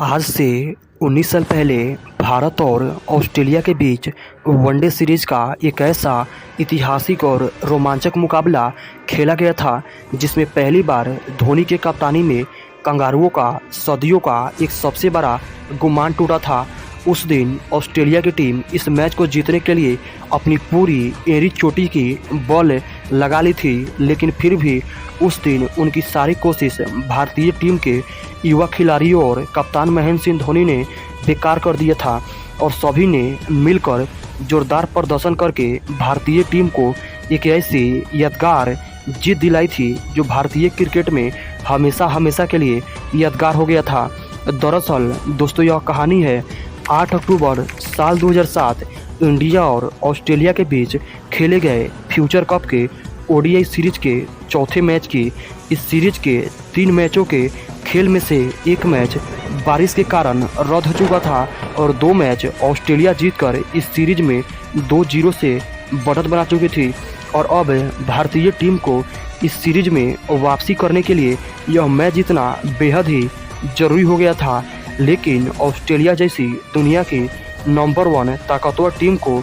आज से 19 साल पहले भारत और ऑस्ट्रेलिया के बीच वनडे सीरीज का एक ऐसा ऐतिहासिक और रोमांचक मुकाबला खेला गया था जिसमें पहली बार धोनी के कप्तानी में कंगारुओं का सदियों का एक सबसे बड़ा गुमान टूटा था। उस दिन ऑस्ट्रेलिया की टीम इस मैच को जीतने के लिए अपनी पूरी एड़ी चोटी की बॉल लगा ली थी, लेकिन फिर भी उस दिन उनकी सारी कोशिश भारतीय टीम के युवा खिलाड़ियों और कप्तान महेंद्र सिंह धोनी ने बेकार कर दिया था और सभी ने मिलकर जोरदार प्रदर्शन करके भारतीय टीम को एक ऐसी यादगार जीत दिलाई थी जो भारतीय क्रिकेट में हमेशा हमेशा के लिए यादगार हो गया था। दरअसल दोस्तों, यह कहानी है 8 अक्टूबर साल 2007 इंडिया और ऑस्ट्रेलिया के बीच खेले गए फ्यूचर कप के ओडीआई सीरीज के चौथे मैच की। इस सीरीज के 3 मैचों के खेल में से एक मैच बारिश के कारण रद्द हो चुका था और 2 मैच ऑस्ट्रेलिया जीतकर इस सीरीज में 2-0 से बढ़त बना चुकी थी और अब भारतीय टीम को इस सीरीज में वापसी करने के लिए यह मैच जीतना बेहद ही जरूरी हो गया था। लेकिन ऑस्ट्रेलिया जैसी दुनिया की नंबर 1 ताकतवर टीम को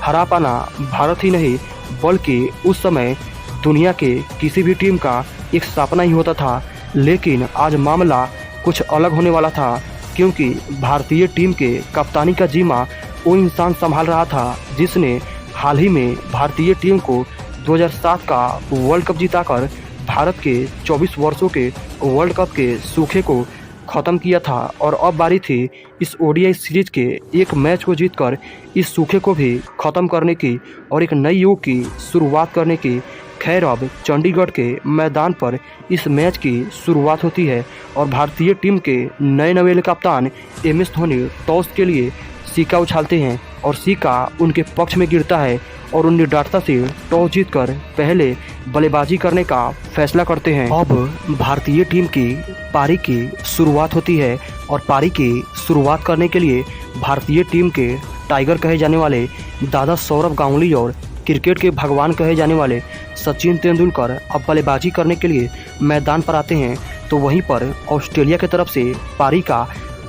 हरा पाना भारत ही नहीं बल्कि उस समय दुनिया के किसी भी टीम का एक सपना ही होता था। लेकिन आज मामला कुछ अलग होने वाला था, क्योंकि भारतीय टीम के कप्तानी का जिम्मा वो इंसान संभाल रहा था जिसने हाल ही में भारतीय टीम को 2007 का वर्ल्ड कप जिताकर भारत के 24 वर्षों के वर्ल्ड कप के सूखे को ख़त्म किया था। और अब बारी थी इस ओडीआई सीरीज के एक मैच को जीतकर इस सूखे को भी ख़त्म करने की और एक नई युग की शुरुआत करने की। खैर, अब चंडीगढ़ के मैदान पर इस मैच की शुरुआत होती है और भारतीय टीम के नए नवेले कप्तान एम.एस. धोनी टॉस के लिए सिक्का उछालते हैं और सिक्का उनके पक्ष में गिरता है और उन निर्धारता से टॉस जीतकर पहले बल्लेबाजी करने का फैसला करते हैं। अब भारतीय टीम की पारी की शुरुआत होती है और पारी की शुरुआत करने के लिए भारतीय टीम के टाइगर कहे जाने वाले दादा सौरव गांगुली और क्रिकेट के भगवान कहे जाने वाले सचिन तेंदुलकर अब बल्लेबाजी करने के लिए मैदान पर आते हैं। तो वहीं पर ऑस्ट्रेलिया की तरफ से पारी का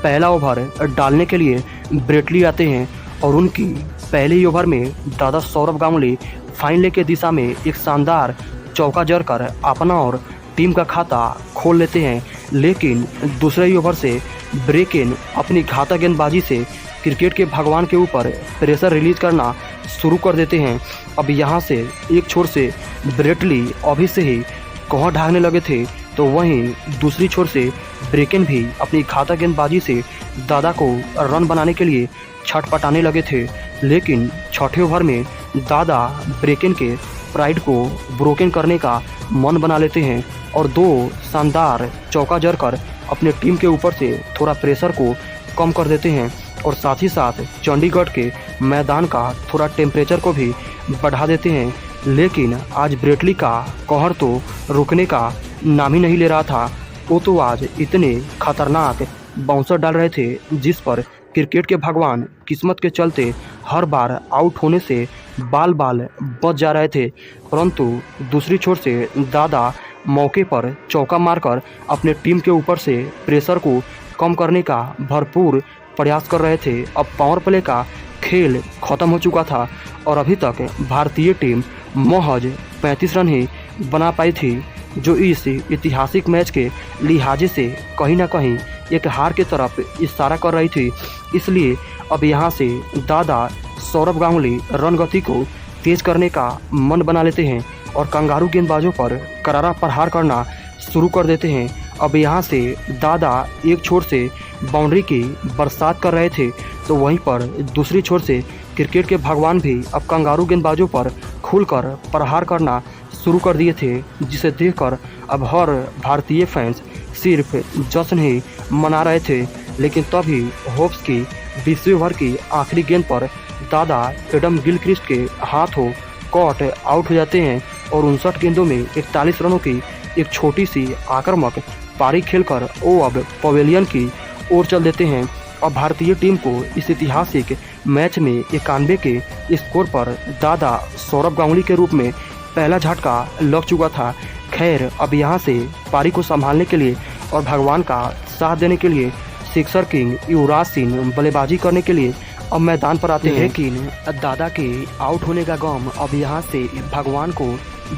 पहला ओवर डालने के लिए ब्रेट ली आते हैं और उनकी पहले ही ओवर में दादा सौरव गांगुली फाइन ले के दिशा में एक शानदार चौका जड़कर अपना और टीम का खाता खोल लेते हैं। लेकिन दूसरे ही ओवर से ब्रेकेन अपनी घातक गेंदबाजी से क्रिकेट के भगवान के ऊपर प्रेशर रिलीज करना शुरू कर देते हैं। अब यहाँ से एक छोर से ब्रेट ली अभी से ही कोहर ढागने लगे थे, तो वहीं दूसरी छोर से ब्रेकेन भी अपनी घातक गेंदबाजी से दादा को रन बनाने के लिए छटपटाने लगे थे। लेकिन छठे ओवर में दादा ब्रेकेन के प्राइड को ब्रोकन करने का मन बना लेते हैं और 2 शानदार चौका जड़कर अपने टीम के ऊपर से थोड़ा प्रेशर को कम कर देते हैं और साथ ही साथ चंडीगढ़ के मैदान का थोड़ा टेम्परेचर को भी बढ़ा देते हैं। लेकिन आज ब्रेटली का कहर तो रुकने का नाम ही नहीं ले रहा था। वो तो आज इतने खतरनाक बाउंसर डाल रहे थे जिस पर क्रिकेट के भगवान किस्मत के चलते हर बार आउट होने से बाल बाल बच जा रहे थे। परंतु दूसरी छोर से दादा मौके पर चौका मारकर अपने टीम के ऊपर से प्रेशर को कम करने का भरपूर प्रयास कर रहे थे। अब पावर प्ले का खेल खत्म हो चुका था और अभी तक भारतीय टीम महज 35 रन ही बना पाई थी, जो इस ऐतिहासिक मैच के लिहाजे से कहीं ना कहीं एक हार की तरफ इशारा कर रही थी। इसलिए अब यहाँ से दादा सौरव गांगुली रन गति को तेज करने का मन बना लेते हैं और कंगारू गेंदबाजों पर करारा प्रहार करना शुरू कर देते हैं। अब यहाँ से दादा एक छोर से बाउंड्री की बरसात कर रहे थे, तो वहीं पर दूसरी छोर से क्रिकेट के भगवान भी अब कंगारू गेंदबाजों पर खुलकर प्रहार करना शुरू कर दिए थे, जिसे देखकर अब हर भारतीय फैंस सिर्फ जश्न ही मना रहे थे। लेकिन तभी होप्स की 20वें ओवर की आखिरी गेंद पर दादा एडम गिलक्रिस्ट के हाथों कॉट आउट हो जाते हैं और 59 गेंदों में 41 रनों की एक छोटी सी आक्रामक पारी खेलकर वो अब पवेलियन की ओर चल देते हैं। अब भारतीय टीम को इस ऐतिहासिक मैच में 91 के स्कोर पर दादा सौरव गांगुली के रूप में पहला झटका लग चुका था। खैर, अब यहाँ से पारी को संभालने के लिए और भगवान का साथ देने के लिए सिक्सर किंग युवराज सिंह बल्लेबाजी करने के लिए अब मैदान पर आते हैं। लेकिन दादा के आउट होने का गम अब यहाँ से भगवान को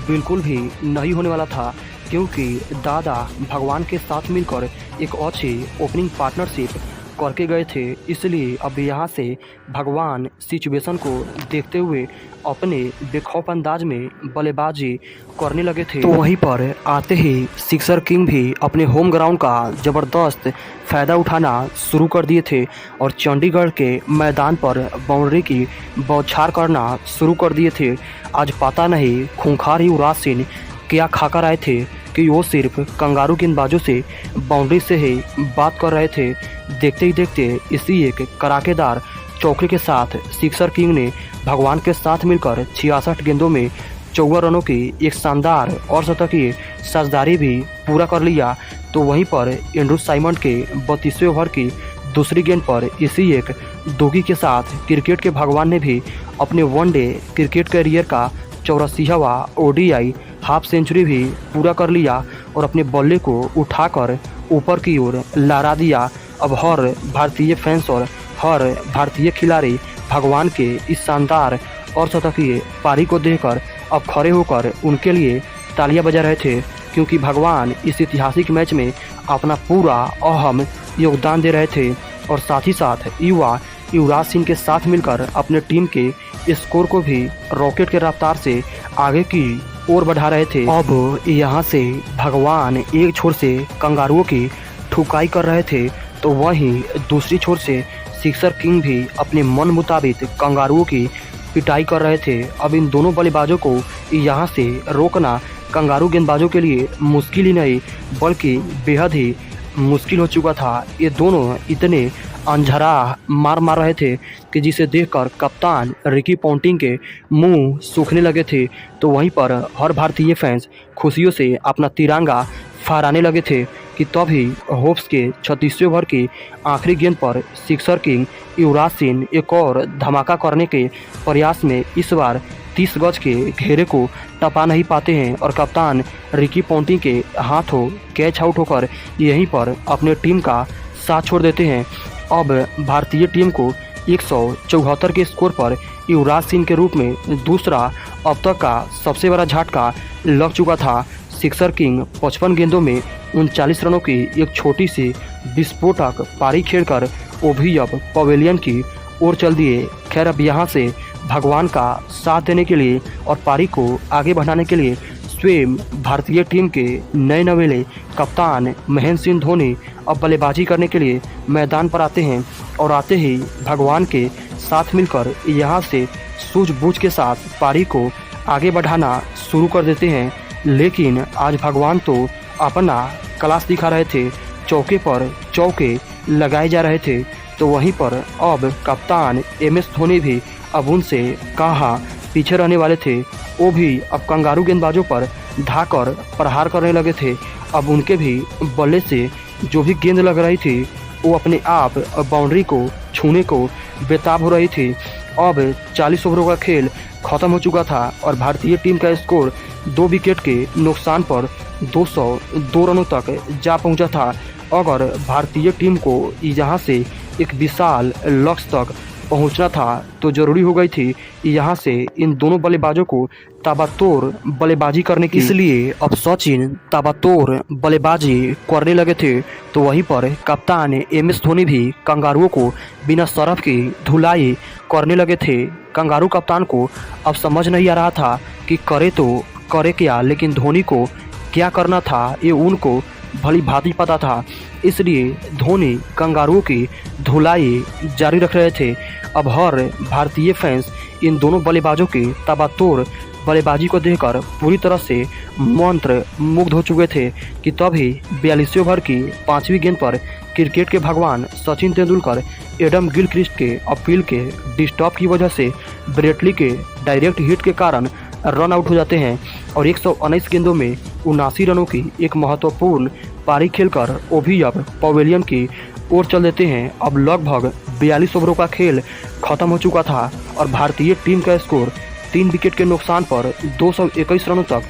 बिल्कुल भी नहीं होने वाला था, क्योंकि दादा भगवान के साथ मिलकर एक अच्छी ओपनिंग पार्टनरशिप करके गए थे। इसलिए अब यहाँ से भगवान सिचुएशन को देखते हुए अपने बेखौफ अंदाज में बल्लेबाजी करने लगे थे। तो वहीं पर आते ही सिक्सर किंग भी अपने होम ग्राउंड का ज़बरदस्त फ़ायदा उठाना शुरू कर दिए थे और चंडीगढ़ के मैदान पर बाउंड्री की बौछार करना शुरू कर दिए थे। आज पता नहीं खूंखार युवराज सिंह क्या खाकर आए थे कि वो सिर्फ कंगारू गेंदबाजों से बाउंड्री से ही बात कर रहे थे। देखते ही देखते इसी एक कड़ाकेदार चौके के साथ सिक्सर किंग ने भगवान के साथ मिलकर 66 गेंदों में 54 रनों की एक शानदार और शतकीय साझेदारी भी पूरा कर लिया। तो वहीं पर एंड्रू साइमंड के 32वें ओवर की दूसरी गेंद पर इसी एक दोगी के साथ क्रिकेट के भगवान ने भी अपने वनडे क्रिकेट करियर का 84वां ODI हाफ सेंचुरी भी पूरा कर लिया और अपने बल्ले को उठाकर ऊपर की ओर लहरा दिया। अब हर भारतीय फैंस और हर भारतीय खिलाड़ी भगवान के इस शानदार और शतकीय पारी को देखकर अब खड़े होकर उनके लिए तालियां बजा रहे थे, क्योंकि भगवान इस ऐतिहासिक मैच में अपना पूरा अहम योगदान दे रहे थे और साथ ही साथ युवराज सिंह के साथ मिलकर अपने टीम के स्कोर को भी रॉकेट के रफ्तार से आगे की ओर बढ़ा रहे थे। अब यहाँ से भगवान एक छोर से कंगारुओं की ठुकाई कर रहे थे, तो वहीं दूसरी छोर से सिक्सर किंग भी अपने मन मुताबिक कंगारुओं की पिटाई कर रहे थे। अब इन दोनों बल्लेबाजों को यहाँ से रोकना कंगारू गेंदबाजों के लिए मुश्किल ही नहीं बल्कि बेहद ही मुश्किल हो चुका था। ये दोनों इतने अंझरा मार रहे थे कि जिसे देखकर कप्तान रिकी पॉन्टिंग के मुंह सूखने लगे थे। तो वहीं पर हर भारतीय फैंस खुशियों से अपना तिरंगा फहराने लगे थे कि तभी होप्स के 36वें ओवर की आखिरी गेंद पर सिक्सर किंग युवराज सिंह एक और धमाका करने के प्रयास में इस बार 30 गज के घेरे को टपा नहीं पाते हैं और कप्तान रिकी पॉन्टिंग के हाथों कैच आउट होकर यहीं पर अपने टीम का साथ छोड़ देते हैं। अब भारतीय टीम को 174 के स्कोर पर युवराज सिंह के रूप में दूसरा अब तक का सबसे बड़ा झटका लग चुका था। सिक्सर किंग 55 गेंदों में 39 रनों की एक छोटी सी विस्फोटक पारी खेलकर वो भी अब पवेलियन की ओर चल दिए। खैर अब यहाँ से भगवान का साथ देने के लिए और पारी को आगे बढ़ाने के लिए स्वयं भारतीय टीम के नए नवेले कप्तान महेंद्र सिंह धोनी अब बल्लेबाजी करने के लिए मैदान पर आते हैं और आते ही भगवान के साथ मिलकर यहाँ से सूझबूझ के साथ पारी को आगे बढ़ाना शुरू कर देते हैं। लेकिन आज भगवान तो अपना क्लास दिखा रहे थे, चौके पर चौके लगाए जा रहे थे। तो वहीं पर अब कप्तान MS धोनी भी अब उनसे कहाँ पीछे रहने वाले थे, वो भी अब कंगारू गेंदबाजों पर ढाकर प्रहार करने लगे थे। अब उनके भी बल्ले से जो भी गेंद लग रही थी वो अपने आप बाउंड्री को छूने को बेताब हो रही थी। अब 40 ओवरों का खेल खत्म हो चुका था और भारतीय टीम का स्कोर 2 विकेट के नुकसान पर 202 रनों तक जा पहुंचा था। अगर भारतीय टीम को यहाँ से एक विशाल लक्ष्य तक पहुंचना था तो ज़रूरी हो गई थी यहाँ से इन दोनों बल्लेबाजों को ताबड़तोड़ बल्लेबाजी करने की। इसलिए अब सचिन ताबड़तोड़ बल्लेबाजी करने लगे थे। तो वहीं पर कप्तान MS धोनी भी कंगारुओं को बिना सरफ की धुलाई करने लगे थे। कंगारू कप्तान को अब समझ नहीं आ रहा था कि करे तो करे क्या, लेकिन धोनी को क्या करना था ये उनको भली भांति पता था। इसलिए धोनी कंगारुओं की धुलाई जारी रख रहे थे। अब हर भारतीय फैंस इन दोनों बल्लेबाजों की ताबड़तोड़ बल्लेबाजी को देखकर पूरी तरह से मंत्र मुग्ध हो चुके थे कि तभी 42वें ओवर की 5वीं गेंद पर क्रिकेट के भगवान सचिन तेंदुलकर एडम गिलक्रिस्ट के अपील के डिस्टर्ब की वजह से ब्रेटली के डायरेक्ट हिट के कारण रन आउट हो जाते हैं और 119 गेंदों में 79 रनों की एक महत्वपूर्ण पारी खेलकर वो भी अब पवेलियन की ओर चल देते हैं। अब लगभग 42 ओवरों का खेल खत्म हो चुका था और भारतीय टीम का स्कोर 3 विकेट के नुकसान पर 221 रनों तक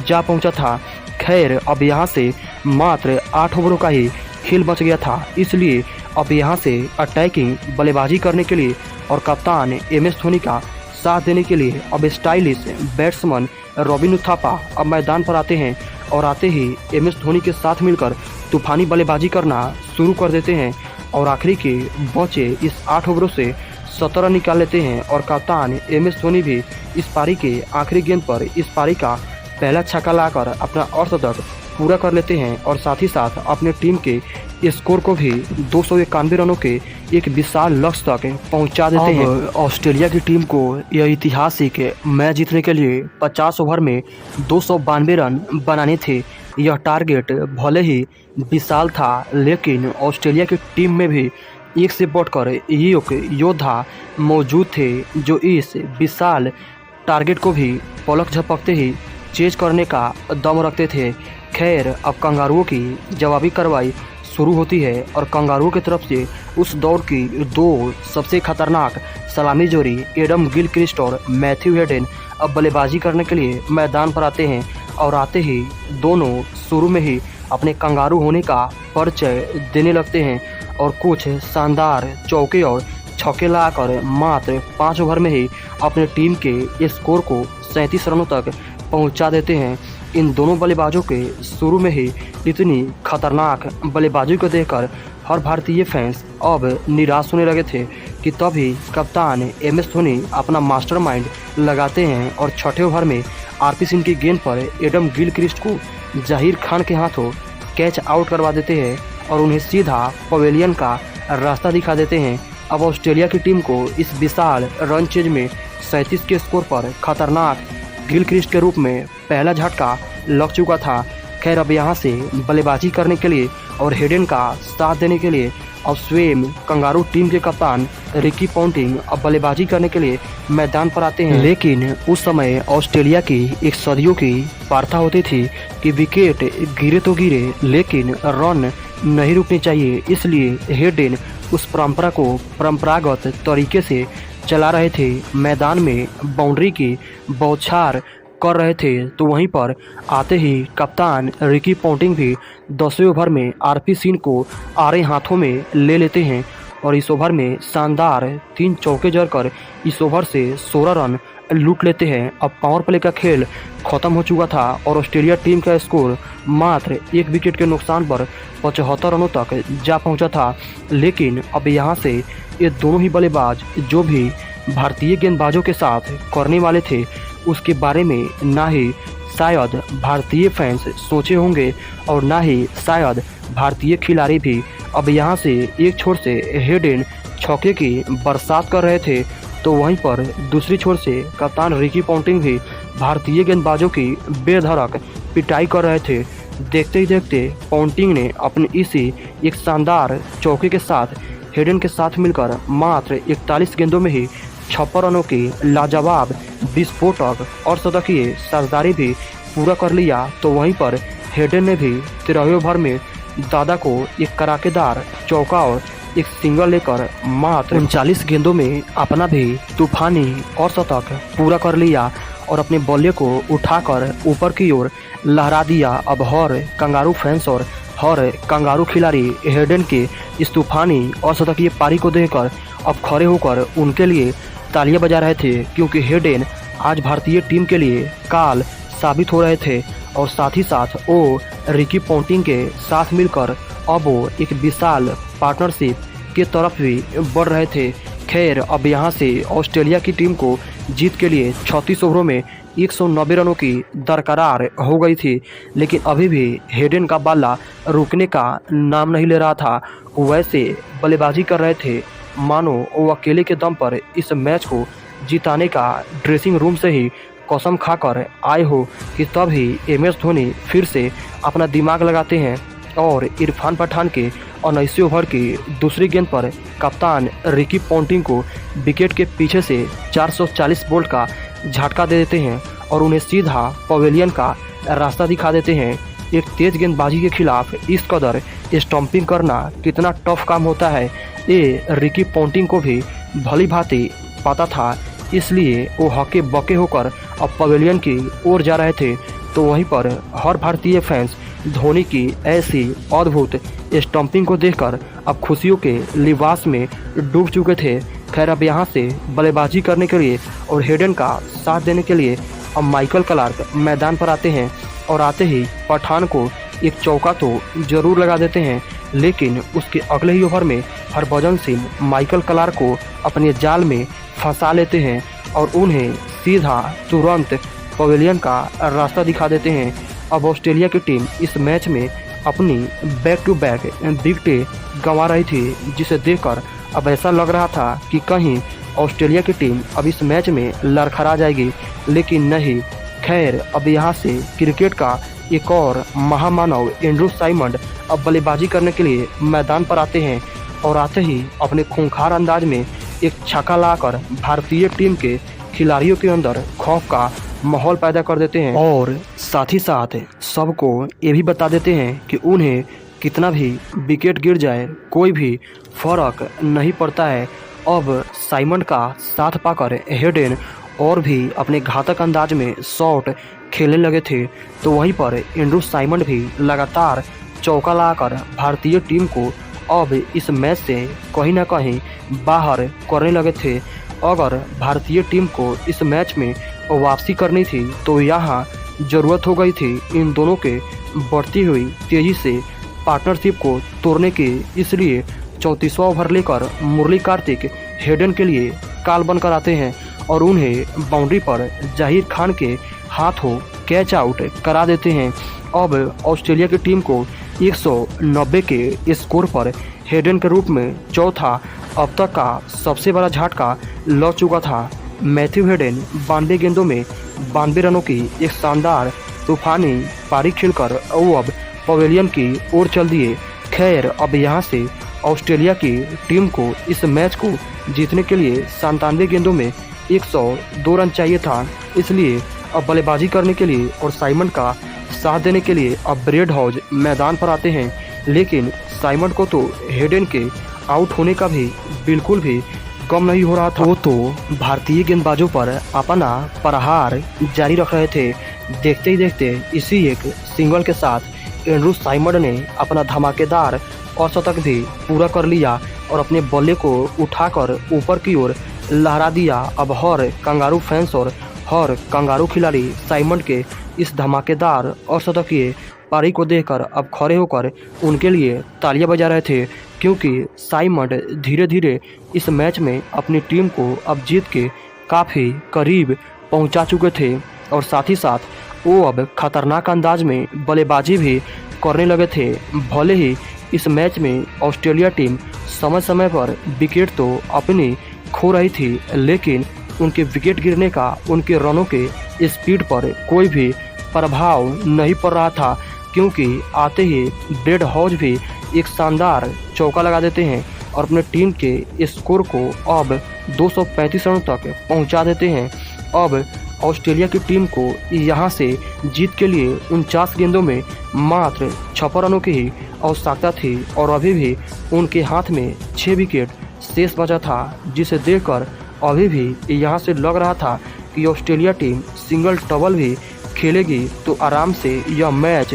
जा पहुंचा था। खैर अब यहां से मात्र 8 ओवरों का ही खेल बच गया था। इसलिए अब यहाँ से अटैकिंग बल्लेबाजी करने के लिए और कप्तान एम.एस. धोनी का साथ देने के लिए अब स्टाइलिश बैट्समैन रॉबिन उथापा अब मैदान पर आते हैं और आते ही एम.एस. धोनी के साथ मिलकर तूफानी बल्लेबाजी करना शुरू कर देते हैं और आखिरी के बचे इस 8 ओवरों से 17 रन निकाल लेते हैं और कप्तान एम.एस. धोनी भी इस पारी के आखिरी गेंद पर इस पारी का पहला छक्का लाकर अपना अर्धशतक पूरा कर लेते हैं और साथ ही साथ अपने टीम के स्कोर को भी 291 रनों के एक विशाल लक्ष्य तक पहुंचा देते हैं। ऑस्ट्रेलिया की टीम को यह ऐतिहासिक मैच जीतने के लिए 50 ओवर में 292 रन बनाने थे। यह टारगेट भले ही विशाल था, लेकिन ऑस्ट्रेलिया की टीम में भी एक से बढ़कर एक योद्धा मौजूद थे जो इस विशाल टारगेट को भी पलक झपकते ही चेज करने का दम रखते थे। खैर, अब कंगारुओं की जवाबी कार्रवाई शुरू होती है और कंगारुओं की तरफ से उस दौर की 2 सबसे खतरनाक सलामी जोड़ी एडम गिलक्रिस्ट और मैथ्यू हेडन अब बल्लेबाजी करने के लिए मैदान पर आते हैं और आते ही दोनों शुरू में ही अपने कंगारू होने का परिचय देने लगते हैं और कुछ शानदार चौके और छक्के लाकर मात्र 5 ओवर में ही अपने टीम के स्कोर को 37 रनों तक पहुंचा देते हैं। इन दोनों बल्लेबाजों के शुरू में ही इतनी खतरनाक बल्लेबाजी को देखकर हर भारतीय फैंस अब निराश होने लगे थे कि तभी कप्तान एम.एस. धोनी अपना मास्टरमाइंड लगाते हैं और 6ठे ओवर में आर.पी. सिंह की गेंद पर एडम गिलक्रिस्ट को जहीर खान के हाथों कैच आउट करवा देते हैं और उन्हें सीधा पवेलियन का रास्ता दिखा देते हैं। अब ऑस्ट्रेलिया की टीम को इस विशाल रन चेज में 37 के स्कोर पर खतरनाक गिलक्रिस्ट के रूप में पहला झटका लग चुका था। खैर, अब यहाँ से बल्लेबाजी करने के लिए और हेडन का साथ देने के लिए अब स्वयं कंगारू टीम के कप्तान रिकी पॉन्टिंग अब बल्लेबाजी करने के लिए मैदान पर आते हैं। लेकिन उस समय ऑस्ट्रेलिया की एक सदियों की वार्ता होती थी कि विकेट गिरे तो गिरे, लेकिन रन नहीं रुकने चाहिए। इसलिए हेडन उस परंपरा को परंपरागत तरीके से चला रहे थे, मैदान में बाउंड्री की बौछार कर रहे थे। तो वहीं पर आते ही कप्तान रिकी पॉन्टिंग भी 10वें ओवर में आर.पी. सिंह को आड़े हाथों में ले लेते हैं और इस ओवर में शानदार 3 चौके जड़कर इस ओवर से 16 रन लूट लेते हैं। अब पावर प्ले का खेल खत्म हो चुका था और ऑस्ट्रेलिया टीम का स्कोर मात्र 1 विकेट के नुकसान पर 75 रनों तक जा पहुंचा था। लेकिन अब यहां से ये दोनों ही बल्लेबाज जो भी भारतीय गेंदबाजों के साथ करने वाले थे, उसके बारे में ना ही शायद भारतीय फैंस सोचे होंगे और ना ही शायद भारतीय खिलाड़ी भी। अब यहाँ से एक छोर से हेडन छक्के की बरसात कर रहे थे, तो वहीं पर दूसरी छोर से कप्तान रिकी पॉन्टिंग भी भारतीय गेंदबाजों की बेधड़क पिटाई कर रहे थे। देखते ही देखते पॉन्टिंग ने अपनी इसी एक शानदार चौके के साथ हेडन के साथ मिलकर मात्र 41 गेंदों में ही 56 रनों की लाजवाब विस्फोटक और शतकीय साझेदारी भी पूरा कर लिया। तो वहीं पर हेडन ने भी 13वें ओवर में दादा को एक कराकेदार चौका और एक सिंगल लेकर मात्र 39 गेंदों में अपना भी तूफानी और शतक पूरा कर लिया और अपने बल्ले को उठाकर ऊपर की ओर लहरा दिया। अब हर कंगारू फैंस और हर कंगारू खिलाड़ी हेडन के इस तूफानी और शतकीय पारी को देखकर अब खड़े होकर उनके लिए तालियां बजा रहे थे, क्योंकि हेडन आज भारतीय टीम के लिए काल साबित हो रहे थे और साथ ही साथ वो रिकी पॉन्टिंग के साथ मिलकर अब वो एक विशाल पार्टनरशिप की तरफ भी बढ़ रहे थे। खैर, अब यहाँ से ऑस्ट्रेलिया की टीम को जीत के लिए 36 ओवरों में 190 रनों की दरकार हो गई थी, लेकिन अभी भी हेडन का बल्ला रुकने का नाम नहीं ले रहा था। वैसे बल्लेबाजी कर रहे थे मानो वो अकेले के दम पर इस मैच को जिताने का ड्रेसिंग रूम से ही कसम खाकर आए हो कि तब ही एम.एस. धोनी फिर से अपना दिमाग लगाते हैं और इरफान पठान के 19वें ओवर की दूसरी गेंद पर कप्तान रिकी पॉन्टिंग को विकेट के पीछे से 440 बोल्ट का झटका दे देते हैं और उन्हें सीधा पवेलियन का रास्ता दिखा देते हैं। एक तेज गेंदबाजी के खिलाफ इस कदर स्टंपिंग करना कितना टफ काम होता है, ये रिकी पॉन्टिंग को भी भली भांति पता था। इसलिए वो हके बके होकर अब पवेलियन की ओर जा रहे थे। तो वहीं पर हर भारतीय फैंस धोनी की ऐसी अद्भुत स्टंपिंग को देखकर अब खुशियों के लिबास में डूब चुके थे। खैर अब यहाँ से बल्लेबाजी करने के लिए और हेडन का साथ देने के लिए अब माइकल क्लार्क मैदान पर आते हैं और आते ही पठान को एक चौका तो जरूर लगा देते हैं, लेकिन उसके अगले ही ओवर में हरभजन सिंह माइकल क्लार्क को अपने जाल में फंसा लेते हैं और उन्हें सीधा तुरंत पवेलियन का रास्ता दिखा देते हैं। अब ऑस्ट्रेलिया की टीम इस मैच में अपनी बैक टू बैक विकेटें गंवा रही थी, जिसे देखकर अब ऐसा लग रहा था कि कहीं ऑस्ट्रेलिया की टीम अब इस मैच में लड़खड़ा जाएगी, लेकिन नहीं। खैर अब यहाँ से क्रिकेट का एक और महामानव एंड्रू साइमंड अब बल्लेबाजी करने के लिए मैदान पर आते हैं और आते ही अपने खूंखार अंदाज में एक छक्का लाकर भारतीय टीम के खिलाड़ियों के अंदर खौफ का माहौल पैदा कर देते हैं और साथ ही साथ सबको ये भी बता देते हैं कि उन्हें कितना भी विकेट गिर जाए कोई भी फर्क नहीं पड़ता है। अब साइमंड का साथ पाकर हेडन और भी अपने घातक अंदाज में शॉट खेलने लगे थे, तो वहीं पर एंड्रू साइमंड भी लगातार चौका लाकर भारतीय टीम को अब इस मैच से कहीं ना कहीं बाहर करने लगे थे। अगर भारतीय टीम को इस मैच में वापसी करनी थी तो यहाँ ज़रूरत हो गई थी इन दोनों के बढ़ती हुई तेज़ी से पार्टनरशिप को तोड़ने की। इसलिए 34वां ओवर लेकर मुरली कार्तिक हेडन के लिए काल बनकर आते हैं और उन्हें बाउंड्री पर जाहिर खान के हाथों कैच आउट करा देते हैं। अब ऑस्ट्रेलिया की टीम को 190 के स्कोर पर हेडन के रूप में चौथा अब तक का सबसे बड़ा झटका लग चुका था। मैथ्यू हेडन 92 गेंदों में 92 रनों की एक शानदार तूफानी पारी खेलकर वो अब पवेलियन की ओर चल दिए। खैर अब यहाँ से ऑस्ट्रेलिया की टीम को इस मैच को जीतने के लिए 97 गेंदों में 102 रन चाहिए था, इसलिए अब बल्लेबाजी करने के लिए और साइमंड का साथ देने के लिए अब ब्रेड हाउस मैदान पर आते हैं। लेकिन साइमंड को तो हेडन के आउट होने का भी बिल्कुल भी गम नहीं हो रहा था। वो तो भारतीय गेंदबाजों पर अपना प्रहार जारी रख रहे थे। देखते ही देखते इसी एक सिंगल के साथ एंड्रू साइमंड ने अपना धमाकेदार अर्धशतक भी पूरा कर लिया और अपने बल्ले को उठाकर ऊपर की ओर लहरा दिया। अब हर कंगारू फैंस और हर कंगारू खिलाड़ी साइमंड के इस धमाकेदार अर्धशतकीय पारी को देखकर अब खड़े होकर उनके लिए तालियां बजा रहे थे, क्योंकि साइमंड धीरे धीरे इस मैच में अपनी टीम को अब जीत के काफ़ी करीब पहुंचा चुके थे और साथ ही साथ वो अब खतरनाक अंदाज में बल्लेबाजी भी करने लगे थे। भले ही इस मैच में ऑस्ट्रेलिया टीम समय समय पर विकेट तो अपनी खो रही थी, लेकिन उनके विकेट गिरने का उनके रनों के स्पीड पर कोई भी प्रभाव नहीं पड़ रहा था, क्योंकि आते ही ब्रेड हाउस भी एक शानदार चौका लगा देते हैं और अपने टीम के स्कोर को अब 235 रनों तक पहुंचा देते हैं। अब ऑस्ट्रेलिया की टीम को यहां से जीत के लिए 49 गेंदों में मात्र 56 रनों की ही आवश्यकता थी और अभी भी उनके हाथ में 6 विकेट शेष बचा था, जिसे देखकर अभी भी यहां से लग रहा था कि ऑस्ट्रेलिया टीम सिंगल डबल भी खेलेगी तो आराम से यह मैच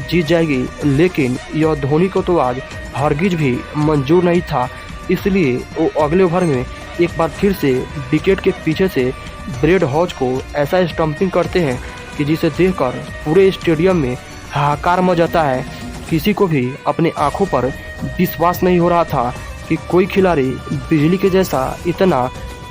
जीत जाएगी। लेकिन यह धोनी को तो आज हरगिज भी मंजूर नहीं था, इसलिए वो अगले ओवर में एक बार फिर से विकेट के पीछे से ब्रेड हाउस को ऐसा स्टंपिंग करते हैं कि जिसे देखकर पूरे स्टेडियम में हाहाकार मच जाता है। किसी को भी अपने आंखों पर विश्वास नहीं हो रहा था कि कोई खिलाड़ी बिजली के जैसा इतना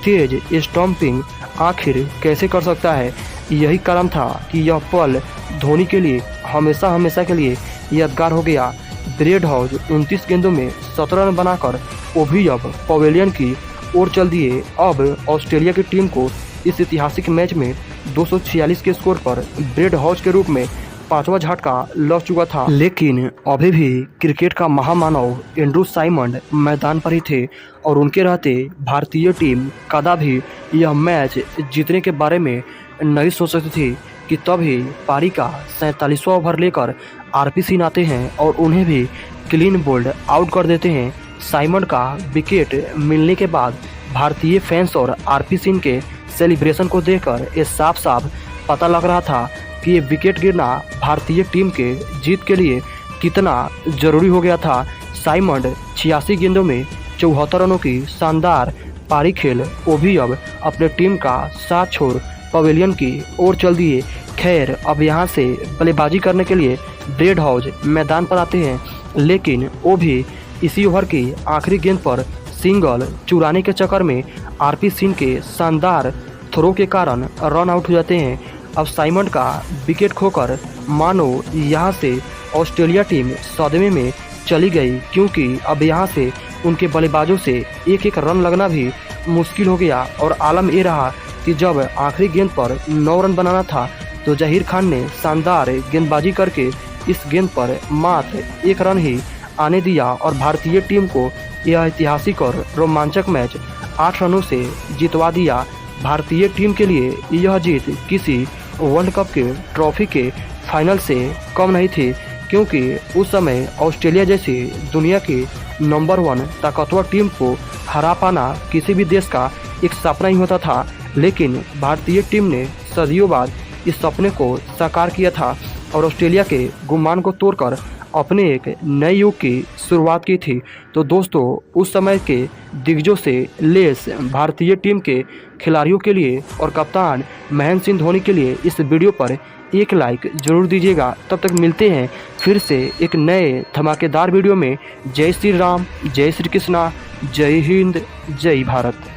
तेज स्टंपिंग आखिर कैसे कर सकता है। यही कारण था कि यह पल धोनी के लिए हमेशा हमेशा के लिए यादगार हो गया। ब्रेड हाउस 29 गेंदों में 17 रन बनाकर वो भी अब पवेलियन की ओर चल दिए। अब ऑस्ट्रेलिया की टीम को इस ऐतिहासिक मैच में 246 के स्कोर पर ब्रेड हाउस के रूप में 5वां झटका लग चुका था, लेकिन अभी भी क्रिकेट का महामानव एंड्रू साइमंड मैदान पर ही थे और उनके रहते भारतीय टीम कदा भी यह मैच जीतने के बारे में नहीं सोच सकती थी कि तभी पारी का 47वां ओवर लेकर आरपी सिंह आते हैं और उन्हें भी क्लीन बोल्ड आउट कर देते हैं। साइमंड का विकेट मिलने के बाद भारतीय फैंस और आरपी सिंह के सेलिब्रेशन को देखकर ये साफ साफ पता लग रहा था कि ये विकेट गिरना भारतीय टीम के जीत के लिए कितना ज़रूरी हो गया था। साइमंड 86 गेंदों में 74 रनों की शानदार पारी खेल वो भी अब अपने टीम का साथ छोड़ पवेलियन की ओर चल दिए। खैर अब यहाँ से बल्लेबाजी करने के लिए ब्रेड हाउस मैदान पर आते हैं, लेकिन वो भी इसी ओवर की आखिरी गेंद पर सिंगल चुराने के चक्कर में आरपी सिंह के शानदार थ्रो के कारण रन आउट हो जाते हैं। अब साइमंड का विकेट खोकर मानो यहाँ से ऑस्ट्रेलिया टीम सदमे में चली गई, क्योंकि अब यहाँ से उनके बल्लेबाजों से एक एक रन लगना भी मुश्किल हो गया। और आलम ये रहा कि जब आखिरी गेंद पर 9 रन बनाना था तो जहीर खान ने शानदार गेंदबाजी करके इस गेंद पर मात्र 1 रन ही आने दिया और भारतीय टीम को यह ऐतिहासिक और रोमांचक मैच 8 रनों से जितवा दिया। भारतीय टीम के लिए यह जीत किसी वर्ल्ड कप के ट्रॉफी के फाइनल से कम नहीं थी, क्योंकि उस समय ऑस्ट्रेलिया जैसी दुनिया की नंबर 1 ताकतवर टीम को हरा पाना किसी भी देश का एक सपना ही होता था। लेकिन भारतीय टीम ने सदियों बाद इस सपने को साकार किया था और ऑस्ट्रेलिया के गुमान को तोड़कर अपने एक नए युग की शुरुआत की थी। तो दोस्तों, उस समय के दिग्गजों से लेस भारतीय टीम के खिलाड़ियों के लिए और कप्तान महेंद्र सिंह धोनी के लिए इस वीडियो पर एक लाइक जरूर दीजिएगा। तब तक मिलते हैं फिर से एक नए धमाकेदार वीडियो में। जय श्री राम, जय श्री कृष्णा, जय हिंद, जय भारत।